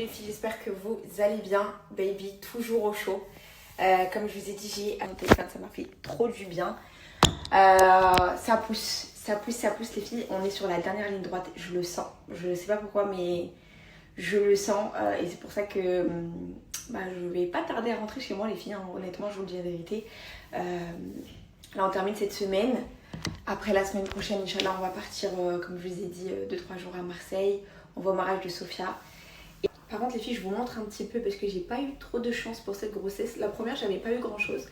les filles, j'espère que vous allez bien. Baby, toujours au chaud. Comme je vous ai dit, j'ai mon téléphone, ça m'a fait trop du bien. Ça pousse, ça pousse, ça pousse les filles. On est sur la dernière ligne droite, je le sens. Je sais pas pourquoi, mais je le sens. Et c'est pour ça que je vais pas tarder à rentrer chez moi les filles, hein. Honnêtement, je vous le dis la vérité. Là, on termine cette semaine. Après la semaine prochaine, Inch'Allah, on va partir, comme je vous ai dit, 2-3 jours à Marseille. On va au mariage de Sophia. Et par contre, les filles, je vous montre un petit peu parce que j'ai pas eu trop de chance pour cette grossesse. La première, j'avais pas eu grand chose.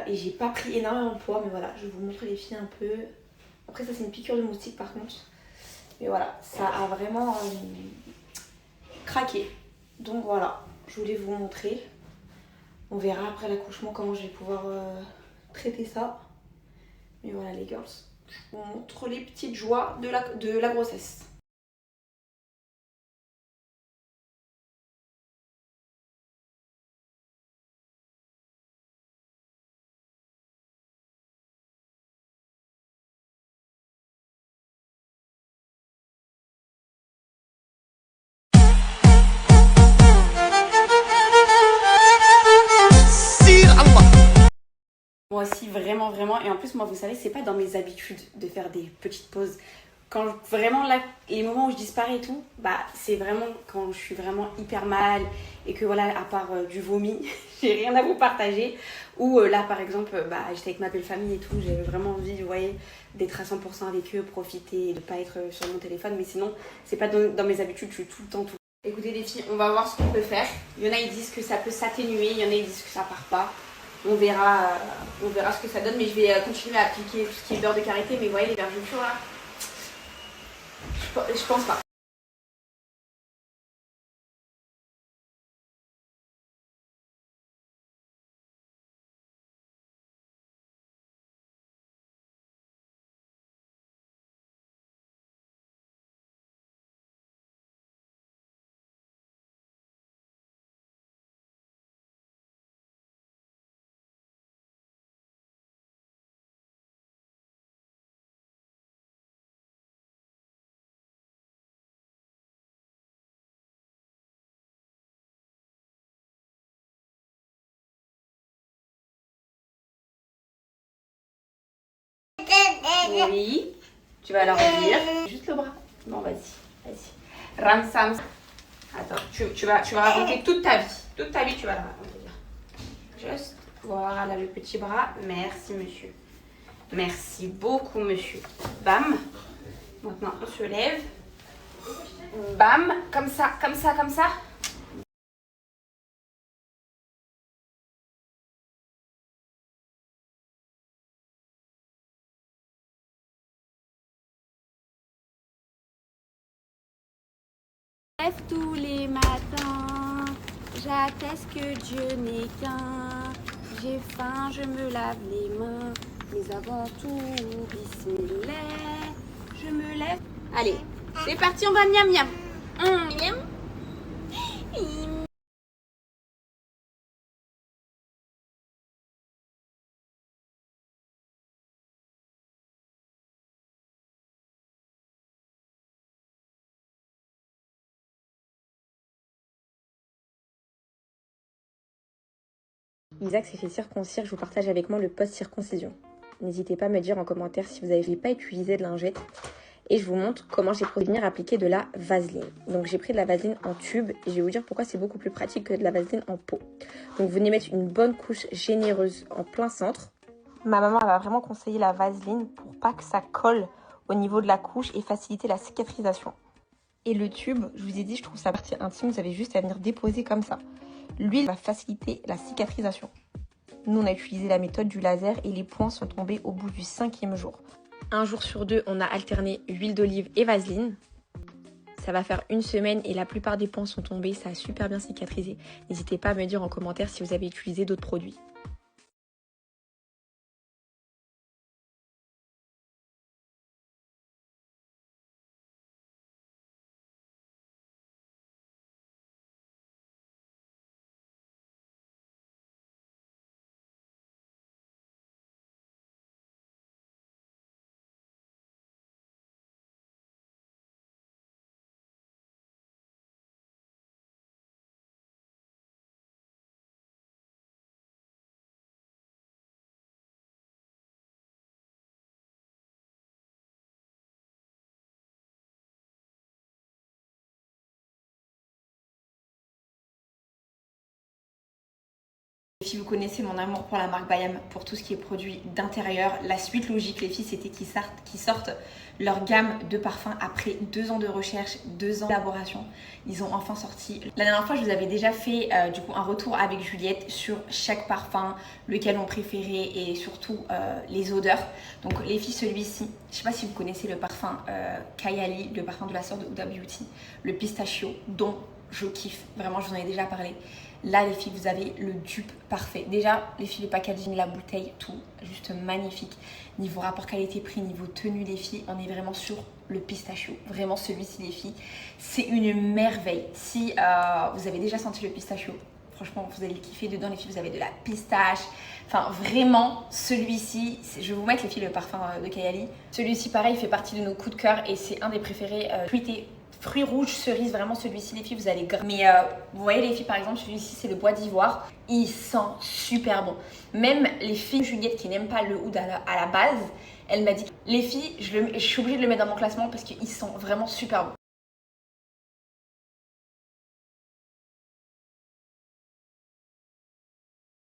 Et j'ai pas pris énormément de poids, mais voilà, je vais vous montrer les filles un peu. Après, ça, c'est une piqûre de moustique par contre. Mais voilà, ça a vraiment craqué. Donc voilà, je voulais vous montrer. On verra après l'accouchement comment je vais pouvoir traiter ça. Mais voilà les girls, je vous montre les petites joies de la grossesse. Moi aussi, vraiment, vraiment. Et en plus, moi, vous savez, c'est pas dans mes habitudes de faire des petites pauses. Quand vraiment, là, les moments où je disparais et tout, c'est vraiment quand je suis vraiment hyper mal et que voilà, à part du vomi, j'ai rien à vous partager. Ou là, par exemple, j'étais avec ma belle famille et tout, j'avais vraiment envie, vous voyez, d'être à 100% avec eux, profiter, de pas être sur mon téléphone. Mais sinon, c'est pas dans mes habitudes, je suis tout le temps, tout. Écoutez les filles, on va voir ce qu'on peut faire. Il y en a, ils disent que ça peut s'atténuer, il y en a, ils disent que ça part pas. On verra ce que ça donne, mais je vais continuer à appliquer tout ce qui est beurre de karité. Mais vous voyez, les vergetures là, je pense pas. Oui, tu vas leur dire. Juste le bras. Bon, vas-y, vas-y. Ramsam. Attends, tu vas raconter toute ta vie. Toute ta vie, tu vas la raconter. Juste, voilà le petit bras. Merci, monsieur. Merci beaucoup, monsieur. Bam. Maintenant, on se lève. Bam. Comme ça, comme ça, comme ça. Lève tous les matins, j'atteste que Dieu n'est qu'un. J'ai faim, je me lave les mains, mais avant tout, bismillah, je me lève. Allez, c'est parti, on va miam miam. Miam. Isaac s'est fait circoncire, je vous partage avec moi le post-circoncision. N'hésitez pas à me dire en commentaire si vous n'avez pas utilisé de lingette. Et je vous montre comment j'ai procédé à venir appliquer de la vaseline. Donc j'ai pris de la vaseline en tube et je vais vous dire pourquoi c'est beaucoup plus pratique que de la vaseline en pot. Donc vous venez mettre une bonne couche généreuse en plein centre. Ma maman elle va vraiment conseiller la vaseline pour pas que ça colle au niveau de la couche et faciliter la cicatrisation. Et le tube, je vous ai dit, je trouve sa partie intime, vous avez juste à venir déposer comme ça. L'huile va faciliter la cicatrisation. Nous, on a utilisé la méthode du laser et les points sont tombés au bout du 5e jour. Un jour sur deux, on a alterné huile d'olive et vaseline. Ça va faire une semaine et la plupart des points sont tombés. Ça a super bien cicatrisé. N'hésitez pas à me dire en commentaire si vous avez utilisé d'autres produits. Si vous connaissez mon amour pour la marque Bayam, pour tout ce qui est produit d'intérieur, la suite logique les filles c'était qu'ils sortent leur gamme de parfums après 2 ans de recherche, 2 ans d'élaboration. Ils ont enfin sorti. La dernière fois je vous avais déjà fait du coup un retour avec Juliette sur chaque parfum, lequel on préférait et surtout les odeurs. Donc les filles, celui-ci, je sais pas si vous connaissez le parfum Kayali, le parfum de la sœur de Huda Beauty, le pistachio dont je kiffe, vraiment je vous en ai déjà parlé. Là les filles, vous avez le dupe parfait. Déjà les filles, le packaging, la bouteille, tout juste magnifique. Niveau rapport qualité-prix, niveau tenue les filles, on est vraiment sur le pistachio. Vraiment celui-ci les filles, c'est une merveille. Si vous avez déjà senti le pistachio, franchement vous allez le kiffer. Dedans les filles, vous avez de la pistache. Enfin vraiment celui-ci, je vais vous mettre les filles le parfum de Kayali. Celui-ci pareil fait partie de nos coups de cœur et c'est un des préférés fruités. Fruits rouges, cerises, vraiment celui-ci les filles vous allez grimper. Mais vous voyez les filles par exemple, celui-ci c'est le bois d'ivoire, il sent super bon. Même les filles Juliette qui n'aiment pas le oud à la base, elle m'a dit les filles je suis obligée de le mettre dans mon classement parce qu'il sent vraiment super bon.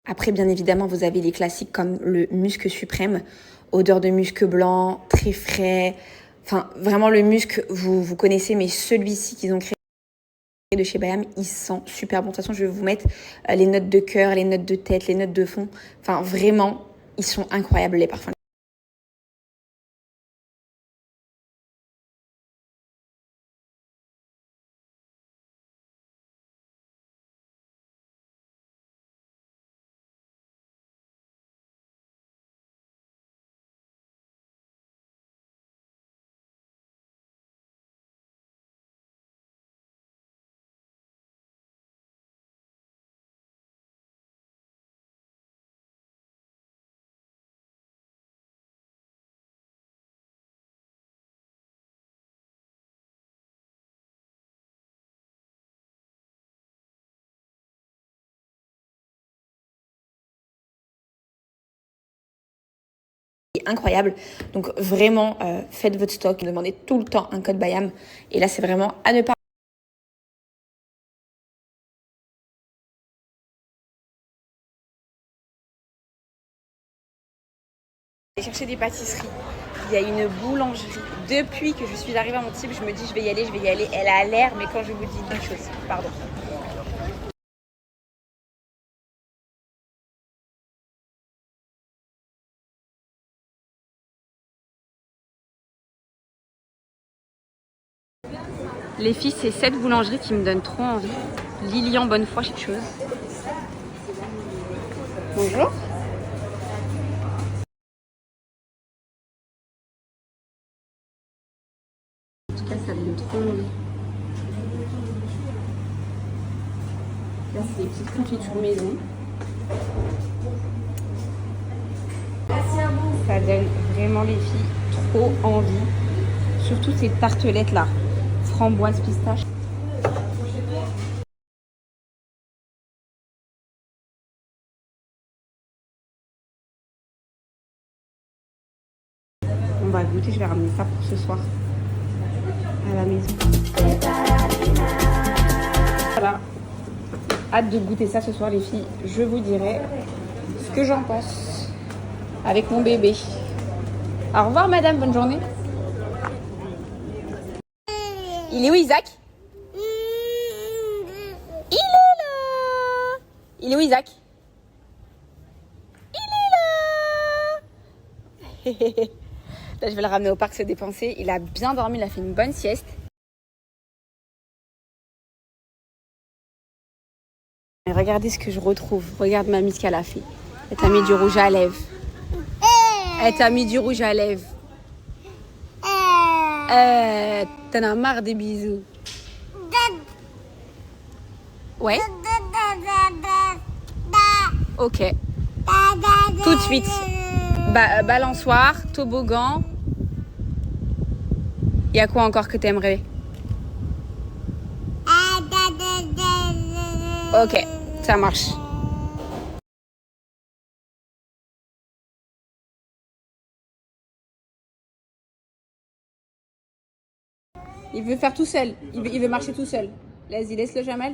Après bien évidemment vous avez les classiques comme le musc suprême, odeur de musc blanc, très frais. Enfin, vraiment le musc, vous connaissez, mais celui-ci qu'ils ont créé de chez Bayam, il sent super bon. De toute façon, je vais vous mettre les notes de cœur, les notes de tête, les notes de fond. Enfin, vraiment, ils sont incroyables, les parfums. Incroyable, donc vraiment faites votre stock, demandez tout le temps un code Bayam et là c'est vraiment à ne pas. J'ai cherché des pâtisseries, il y a une boulangerie. Depuis que je suis arrivée à Antibes, je me dis je vais y aller, elle a l'air, mais quand je vous dis une chose, pardon. Les filles, c'est cette boulangerie qui me donne trop envie. Lilian Bonnefoy, quelque chose. Bonjour. En tout cas, ça me donne trop envie. Là, c'est des petites confitures maison. Ça donne vraiment les filles trop envie. Surtout ces tartelettes là. Framboise, pistache. On va goûter, je vais ramener ça pour ce soir à la maison. Voilà. Hâte de goûter ça ce soir les filles. Je vous dirai ce que j'en pense avec mon bébé. Au revoir madame, bonne journée. Il est où Isaac? Il est là. Il est où Isaac? Il est là. Là je vais le ramener au parc se dépenser. Il a bien dormi, il a fait une bonne sieste. Mais regardez ce que je retrouve. Regarde mamie ce qu'elle a fait. Elle t'a mis du rouge à lèvres. Elle t'a mis du rouge à lèvres. T'en as marre des bisous. Ouais. Ok. Tout de suite. Balançoire, toboggan. Il y a quoi encore que t'aimerais? Ok, ça marche. Il veut faire tout seul. Il veut marcher tout seul. Laisse-le Jamel.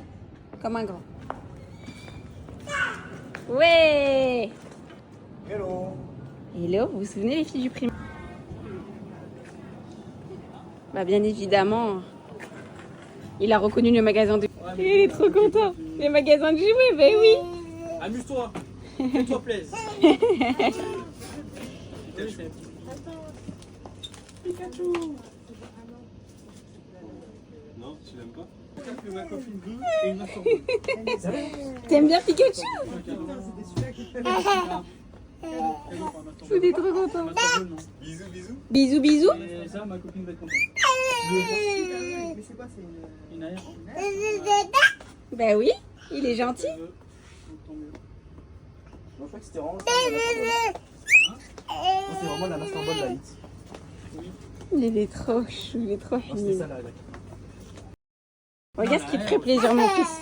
Comme un grand. Ouais. Hello. Hello, vous vous souvenez les filles du primaire? Bah bien évidemment, il a reconnu le magasin de... Il est trop content. Le magasin de jouets, ben oui. Amuse-toi. Fais-toi plaisir. Pikachu. Non, tu l'aimes pas? Que ma copine veut et une autre veut. T'aimes bien Pikachu? Vous êtes trop content. Bisous, bisous. Bisous, bisous. Et ça, ma copine va être contente. Mais c'est quoi? C'est une aère? Bah oui, il est gentil. Tant mieux. Moi, je crois que c'était vraiment c'est vraiment la Master Ball, la hit. Il est trop chou, il est trop Non, c'était mignon. ça, la rédac. Regarde ce qui te ferait plaisir, mon fils.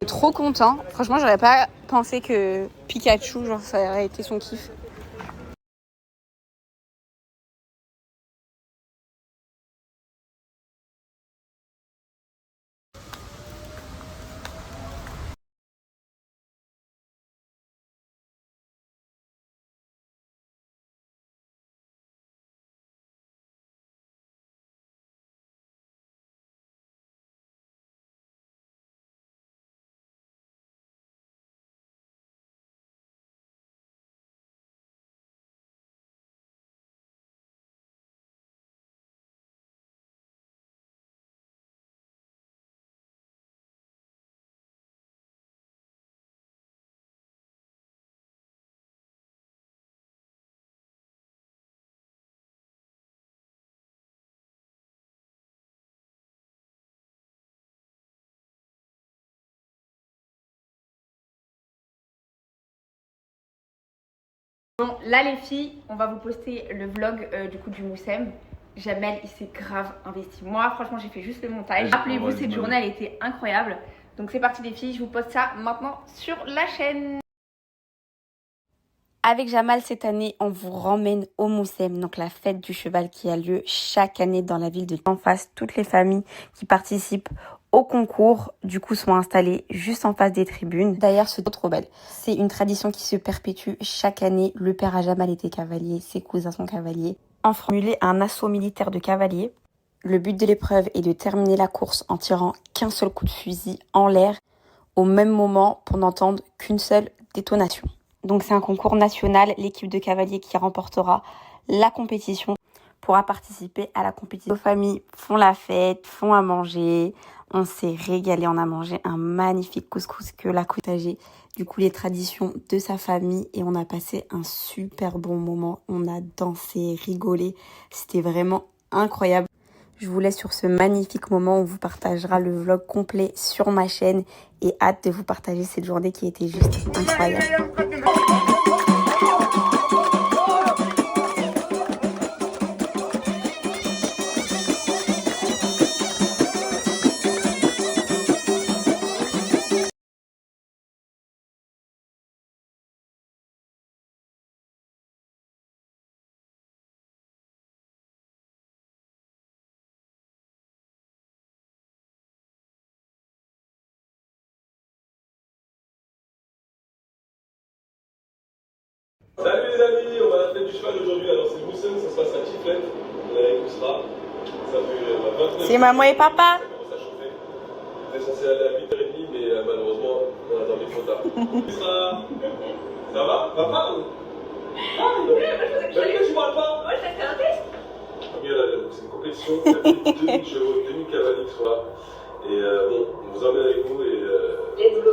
Trop content. Franchement, j'aurais pas pensé que Pikachu, genre, ça aurait été son kiff. Bon, là les filles, on va vous poster le vlog du coup du Moussem. Jamel, il s'est grave investi. Moi, franchement, j'ai fait juste le montage. Rappelez-vous, cette journée, elle était incroyable. Donc c'est parti les filles, je vous poste ça maintenant sur la chaîne. Avec Jamal, cette année, on vous ramène au Moussem, donc la fête du cheval qui a lieu chaque année dans la ville de en face. Toutes les familles qui participent au concours, du coup, sont installées juste en face des tribunes. D'ailleurs, c'est trop belle. C'est une tradition qui se perpétue chaque année. Le père à Jamal était cavalier, ses cousins sont cavaliers. En formulé un assaut militaire de cavaliers. Le but de l'épreuve est de terminer la course en tirant qu'un seul coup de fusil en l'air au même moment pour n'entendre qu'une seule détonation. Donc c'est un concours national, l'équipe de cavaliers qui remportera la compétition pourra participer à la compétition. Nos familles font la fête, font à manger, on s'est régalé, on a mangé un magnifique couscous que la partagé. Du coup les traditions de sa famille et on a passé un super bon moment, on a dansé, rigolé, c'était vraiment incroyable. Je vous laisse sur ce magnifique moment, on vous partagera le vlog complet sur ma chaîne et hâte de vous partager cette journée qui était juste incroyable. Salut les amis, on va à la fête du cheval aujourd'hui, alors c'est Moussem, ça se passe à Tiflet, avec Ousra. Ça fait 29 C'est maman et papa. Ça commence à chauffer. On est censé aller à 8h30, mais malheureusement, on a dormi trop tard. Ousra, ça va? Papa? Ah, pourquoi tu parles pas? Moi, je vais faire un test. C'est une compétition, il y a 2000 chevaux, 2000 cavaliers qui sont là. Et bon, on vous emmène avec nous et... Let's go.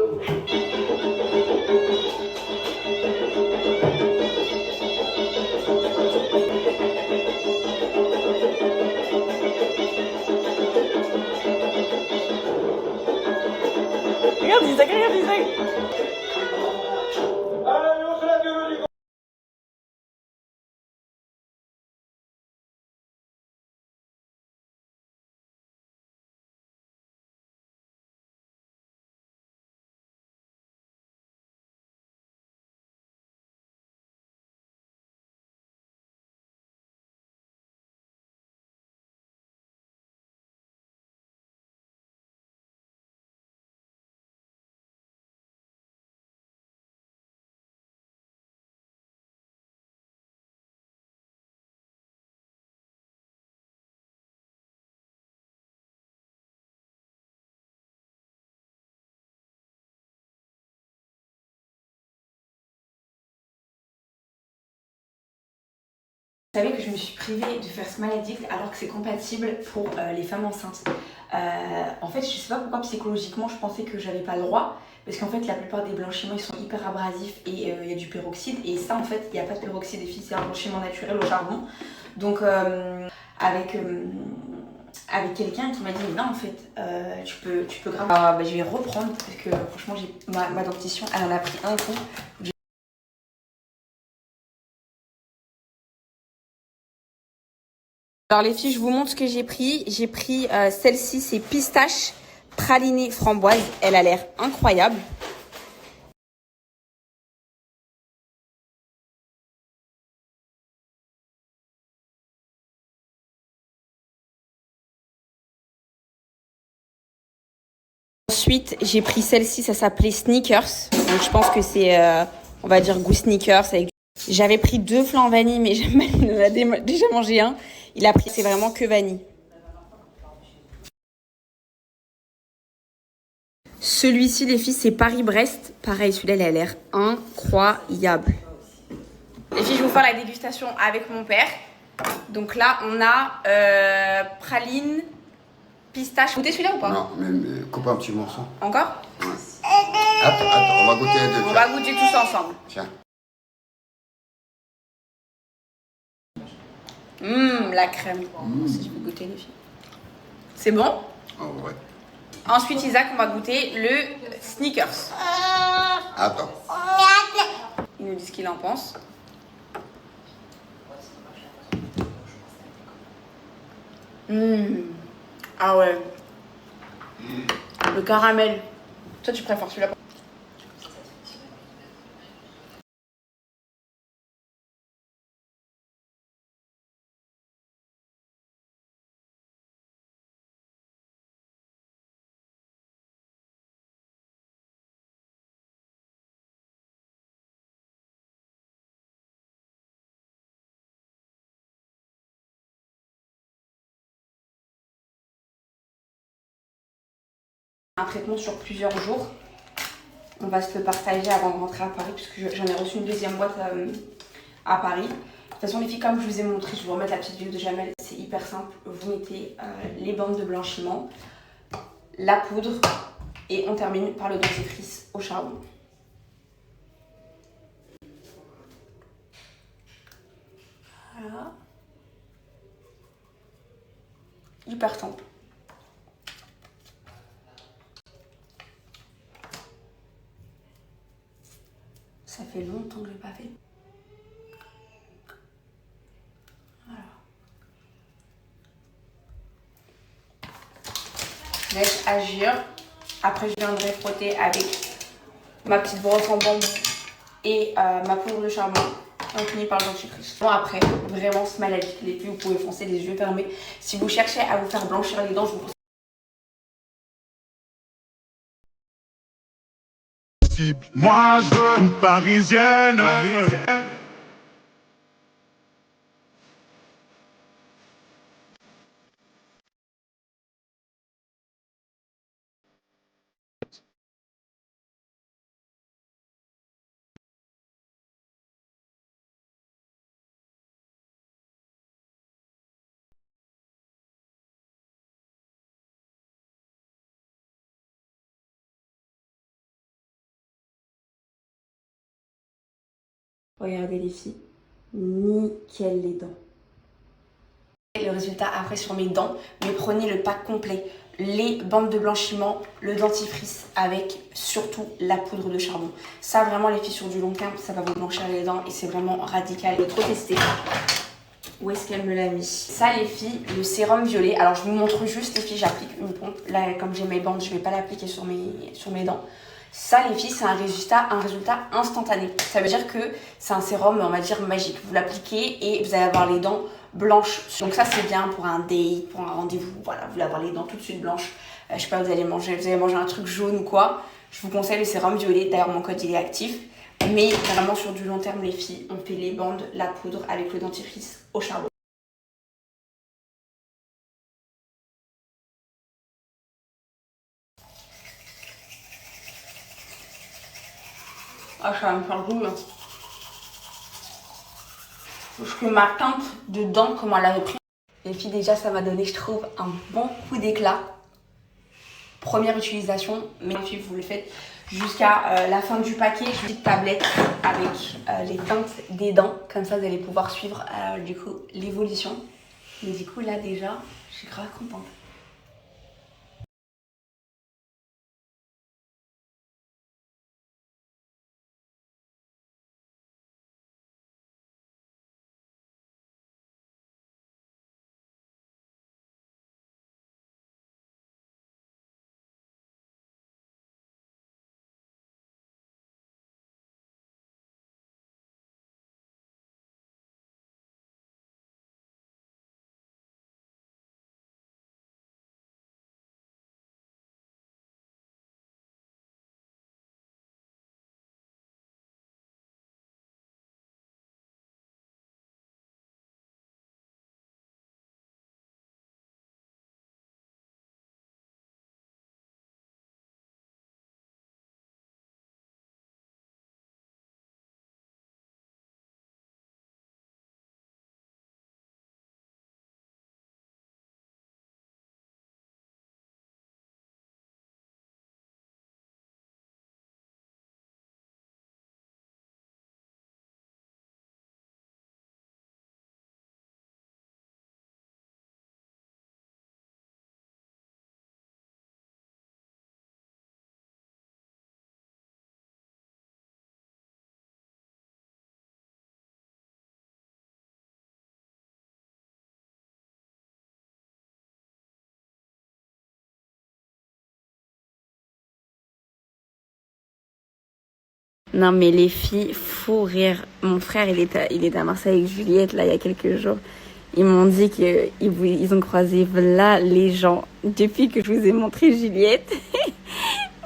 Vous savez que je me suis privée de faire Smile Addict alors que c'est compatible pour les femmes enceintes. En fait, je sais pas pourquoi psychologiquement je pensais que j'avais pas le droit. Parce qu'en fait, la plupart des blanchiments ils sont hyper abrasifs et il y a du peroxyde. Et ça, en fait, il n'y a pas de peroxyde des filles, c'est un blanchiment naturel au charbon. Donc, avec quelqu'un qui m'a dit mais non en fait tu peux grave je vais reprendre parce que franchement ma dentition elle en a pris un coup. Alors les filles, je vous montre ce que j'ai pris. J'ai pris celle-ci, c'est pistache pralinée framboise, elle a l'air incroyable. Ensuite, j'ai pris celle-ci, ça s'appelait Sneakers. Donc je pense que c'est, on va dire, goût Sneakers. J'avais pris 2 flancs vanille, mais il en a déjà mangé un. Il a pris, c'est vraiment que vanille. Celui-ci, les filles, c'est Paris-Brest. Pareil, celui-là, il a l'air incroyable. Les filles, je vais vous faire la dégustation avec mon père. Donc là, on a praline, pistache. Vous goûtez celui-là ou pas? Non, mais coupe un petit morceau. Encore? Ouais. Attends, on va goûter les deux. On va goûter tous ensemble. Tiens. La crème. Si je vais goûter les filles. C'est bon? Oh ouais. Ensuite, Isaac, on va goûter le Sneakers. Attends. Il nous dit ce qu'il en pense. Ah ouais. Le caramel. Toi, tu préfères celui-là? Un traitement sur plusieurs jours. On va se le partager avant de rentrer à Paris puisque j'en ai reçu une deuxième boîte à Paris. De toute façon les filles, comme je vous ai montré, je vais vous remettre la petite vidéo de Jamel, c'est hyper simple. Vous mettez les bandes de blanchiment, la poudre et on termine par le dentifrice au charbon. Voilà. Hyper simple. Ça fait longtemps que je l'ai pas fait. Voilà. Je laisse agir. Après, je viendrai frotter avec ma petite brosse en bambou et ma poudre de charbon. On finit par le dentifrice. Bon, après, vraiment, ce maladie, les filles, vous pouvez foncer les yeux fermés. Si vous cherchez à vous faire blanchir les dents, je vous conseille. Moi je veux une parisienne. Regardez les filles, nickel les dents. Le résultat après sur mes dents, mais prenez le pack complet. Les bandes de blanchiment, le dentifrice avec surtout la poudre de charbon. Ça vraiment les filles sur du long terme, ça va vous blanchir les dents et c'est vraiment radical. Je vais trop tester. Où est-ce qu'elle me l'a mis? Ça les filles, le sérum violet. Alors je vous montre juste les filles, j'applique une pompe. Là comme j'ai mes bandes, je ne vais pas l'appliquer sur mes dents. Ça les filles, c'est un résultat instantané. Ça veut dire que c'est un sérum, on va dire, magique. Vous l'appliquez et vous allez avoir les dents blanches. Donc ça c'est bien pour un date, pour un rendez-vous. Voilà, vous voulez avoir les dents tout de suite blanches. Je sais pas, vous allez manger un truc jaune ou quoi. Je vous conseille le sérum violet. D'ailleurs mon code il est actif. Mais vraiment sur du long terme les filles, on fait les bandes, la poudre avec le dentifrice au charbon. Ah, ça va me faire le goût, hein. Parce que ma teinte de dents, comment elle avait pris. Les filles, déjà, ça m'a donné, je trouve, un bon coup d'éclat. Première utilisation, mais les filles, vous le faites jusqu'à la fin du paquet. Une petite tablette avec les teintes des dents. Comme ça, vous allez pouvoir suivre du coup l'évolution. Mais du coup, là, déjà, je suis grave contente. Non mais les filles, fou rire. Mon frère, il est à Marseille avec Juliette, là, il y a quelques jours. Ils m'ont dit qu'ils ont croisé là les gens depuis que je vous ai montré Juliette.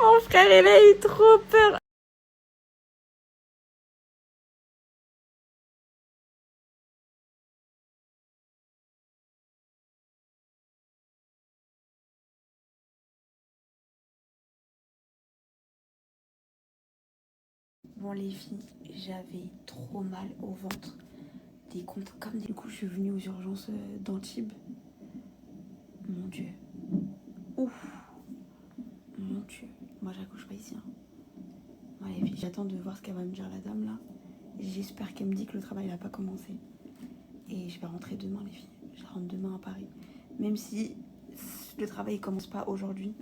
Mon frère, il a eu trop peur. Bon les filles, j'avais trop mal au ventre. Des comptes comme du coup je suis venue aux urgences d'Antibes. Mon Dieu. Ouf. Mon Dieu. Moi j'accouche pas ici. Hein. Bon, les filles, j'attends de voir ce qu'elle va me dire la dame là. J'espère qu'elle me dit que le travail n'a pas commencé. Et je vais rentrer demain les filles. Je rentre demain à Paris. Même si le travail commence pas aujourd'hui,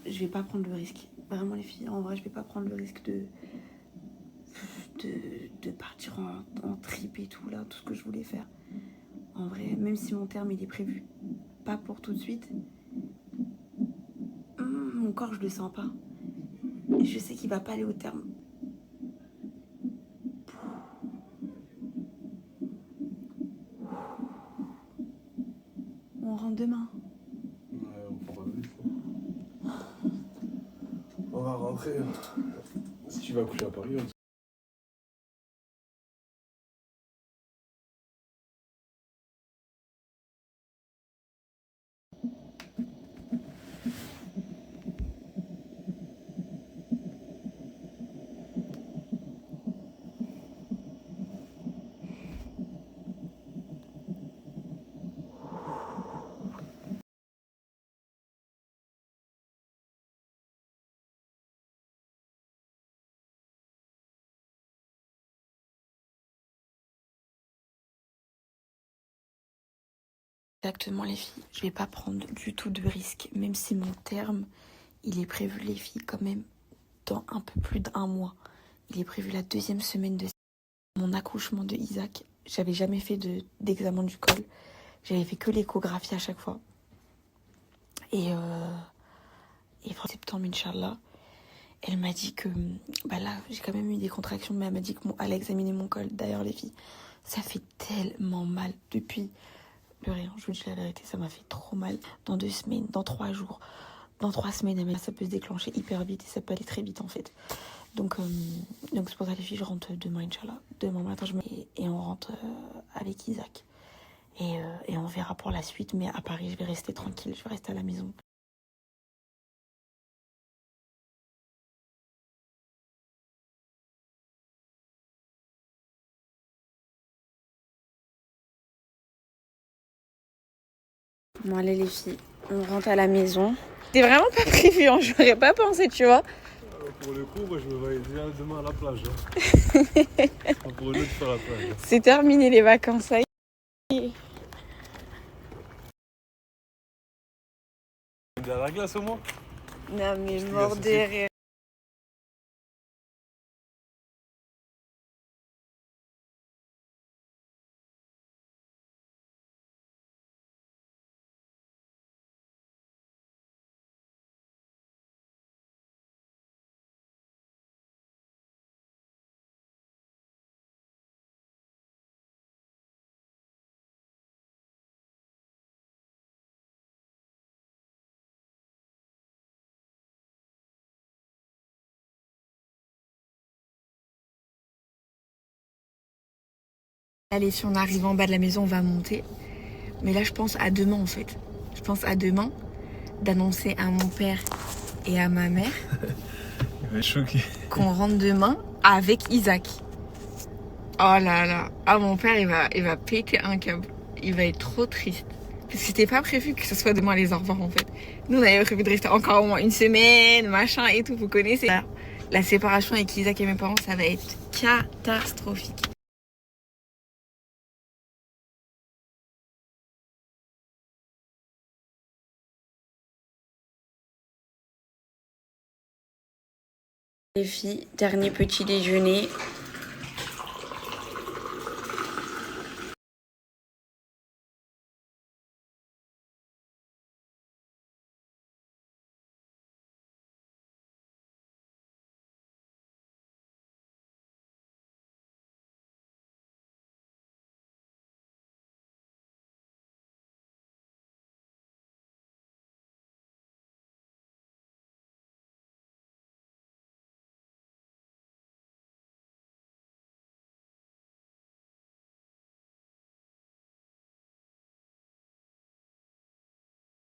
je vais pas prendre le risque. Vraiment les filles, en vrai je vais pas prendre le risque de partir en trip et tout là, tout ce que je voulais faire. En vrai, même si mon terme il est prévu pas pour tout de suite, mon corps je le sens pas. Je sais qu'il va pas aller au terme. On rentre demain. Ouais, on prend pas de risque. On va rentrer. Si tu vas coucher à Paris, Exactement les filles, je vais pas prendre du tout de risque, même si mon terme, il est prévu les filles quand même dans un peu plus d'1 mois. Il est prévu la 2e semaine de mon accouchement de Isaac. J'avais jamais fait d'examen du col, j'avais fait que l'échographie à chaque fois. Et en septembre, Inch'Allah, elle m'a dit que, bah là, j'ai quand même eu des contractions, mais elle m'a dit qu'elle allait examiner mon col. D'ailleurs les filles, ça fait tellement mal depuis... Rien, je vous dis la vérité, ça m'a fait trop mal. Dans 2 semaines, dans 3 jours, dans 3 semaines, ça peut se déclencher hyper vite et ça peut aller très vite en fait. Donc c'est pour ça les filles, je rentre demain, Inch'Allah. Demain matin, et on rentre avec Isaac. Et on verra pour la suite, mais à Paris, je vais rester tranquille, je vais rester à la maison. Bon allez les filles, on rentre à la maison. C'était vraiment pas prévu, hein. J'aurais pas pensé, tu vois. Pour le coup, moi je me voyais déjà demain à la plage. Hein. Pour une autre faire la plage. C'est terminé les vacances, ça y est. Il y a la glace au moins. Non mais Je te mort laisse de aussi. rire. Allez, si on arrive en bas de la maison, on va monter. Mais là, je pense à demain, en fait. Je pense à demain d'annoncer à mon père et à ma mère Il va être choqué. qu'on rentre demain avec Isaac. Oh là là. Ah, mon père, il va péter un câble. Il va être trop triste. Parce que c'était pas prévu que ce soit demain les au revoir, en fait. Nous, on avait prévu de rester encore au moins une semaine, machin et tout, vous connaissez. La séparation avec Isaac et mes parents, ça va être catastrophique. Les filles, dernier petit déjeuner.